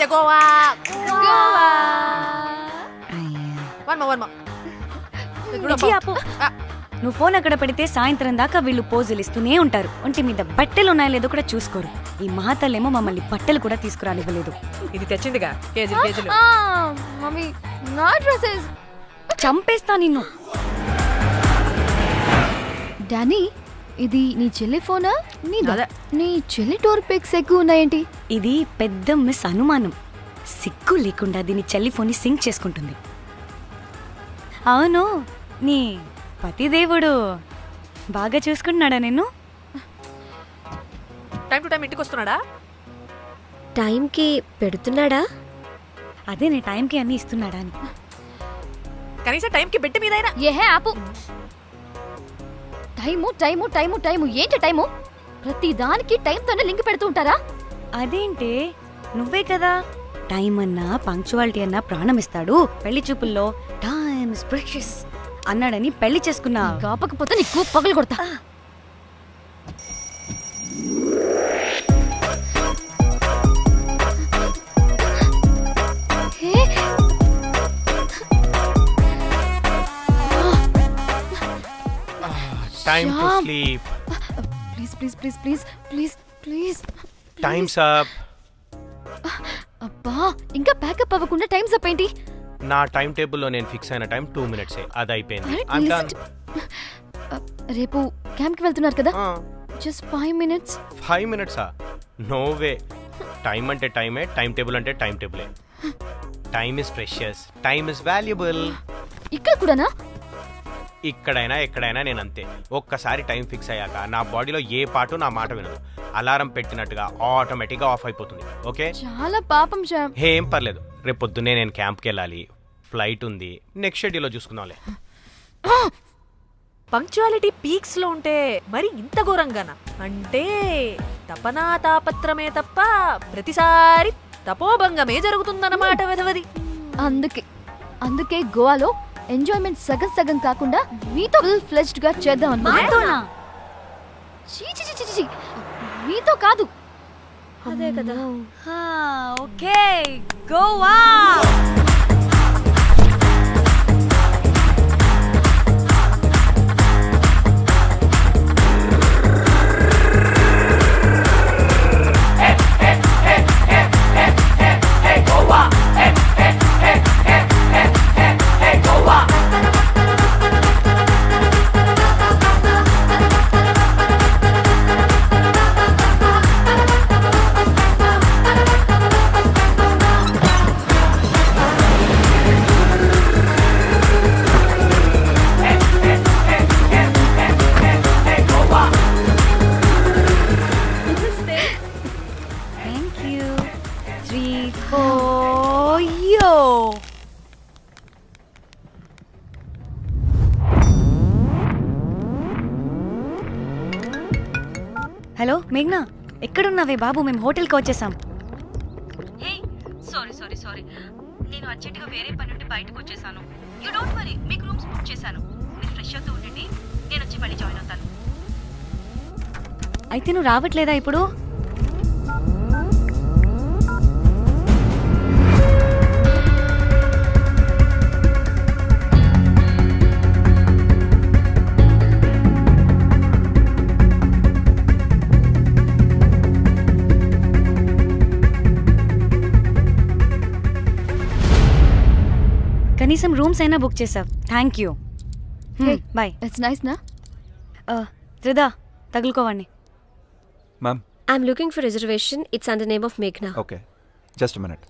say Goa. Goa. One more. మిర్చి ఆపు. నువ్వు ఫోన్ అక్కడ పెడితే సాయంత్రం దాకా వీళ్ళు పోజులు ఇస్తూనే ఉంటారు. ఒంటి మీద బట్టలు ఉన్నాయో లేదో కూడా చూసుకోరు. ఈ మహాతల్లేమో మమ్మల్ని బట్టలు కూడా తీసుకురానివ్వలేదు. ఇది తెచ్చిందిగా కేజీలు. మమ్మీ నా డ్రెస్సెస్ చంపేస్తా నిన్ను. డానీ ఇది నీ చెల్లి ఫోనా నీదా? అదే. నీ చెల్లి టోర్ పిక్స్ ఎక్కువ ఉన్నాయేంటి? ఇది పెద్ద మిస్ అనుమానం. సిగ్గు లేకుండా దీని చెల్లిఫోన్ని సింక్ చేసుకుంటుంది. అవును, నీ పతిదేవుడు బాగా చూసుకుంటున్నాడా నిన్ను? టైం టు టైం ఇంటికి వస్తున్నాడా? టైంకి పెడుతున్నాడా? అదే నీ టైంకి అన్నీ ఇస్తున్నాడా అని. కనీసం టైంకి బెట్టి మీదైనా. ఏహే ఆపు. టైము ఏంటి టైము? ప్రతి దానికి టైంతోనే లింక్ పెడుతూ ఉంటారా? అదేంటే నువ్వే కదా టైం అన్నా పంక్చువాలిటీ అన్నా ప్రాణం ఇస్తాడు, పెళ్లి చూపుల్లో టైమ్ ఇస్ ప్రెషియస్ అన్నాడని పెళ్లి చేసుకున్నా. కాపకపోతే నీకు పగలు కొడతా. Time to sleep. Please. Time's up. అబ్బా ఇంకా ప్యాకప్ అవ్వకుండా టైమ్స్ అప్ ఏంటి? నా టైం టేబుల్లో నేను ఫిక్స్ అయిన టైం 2 minutes. అది అయిపోయింది. Alright, I'm listen done. రేపు క్యాంప్ కి వెళ్తున్నారు కదా? Just 5 minutes. 5 minutes? No way. Time అంటే టైమే, టైం టేబుల్ అంటే టైం టేబులే. Time is precious, time is valuable. ఇక్కడ కూడానా? ఇక్కడైనా ఎక్కడైనా నేను అంతే. ఒక్కసారి టైం ఫిక్స్ అయ్యాక నా బాడీలో ఏ పాటు నా మాట వినదు. అలారం పెట్టినట్టుగా ఆటోమేటిక్గా ఆఫ్ అయిపోతుంది. ఓకే, చాలా పాపం శ్యామ్. ఏం పర్లేదు. రేపు పొద్దున్నే నేను క్యాంప్కి వెళ్ళాలి, ఫ్లైట్ ఉంది. నెక్స్ట్ షెడ్యూల్లో చూసుకుందాంలే. పంక్చువాలిటీ పీక్స్ లో ఉంటే మరి ఇంత ఘోరంగానా? అంటే తపనా తాపత్రమే తప్ప ప్రతిసారి తపోభంగమే జరుగుతుందన్నమాట వెధవది. అందుకే గోవాలో ఎంజాయ్మెంట్ సగం కాకుండా మీతో ఫుల్ ఫ్లెజ్డ్ గా చేద్దాం మాతోనా? చీ మీతో కాదు. అదే కదా. Okay, Goa. Thank you. 3, 4, yo. Hello మేఘ్నా, ఎక్కడున్నావే బాబు? మేము హోటల్కి వచ్చేసాం. సారీ నేను అర్జెంటుగా వేరే పని నుండి బయటకు వచ్చేసాను. యూ డోంట్ వరీ, మీకు రూమ్స్ బుక్ చేశాను. మీరు ఫ్రెష్ అవుతూ ఉండండి, నేను వచ్చి మళ్ళీ జాయిన్ అవుతాను. అయితే నువ్వు రావట్లేదా ఇప్పుడు? కనీసం రూమ్స్ అయినా బుక్ చేసావు. Thank you. Bye. It's nice నా? త్రిదా, తగులుకోవండి. Ma'am. I'm looking for reservation. It's under name of Meghna. Okay. Just a minute.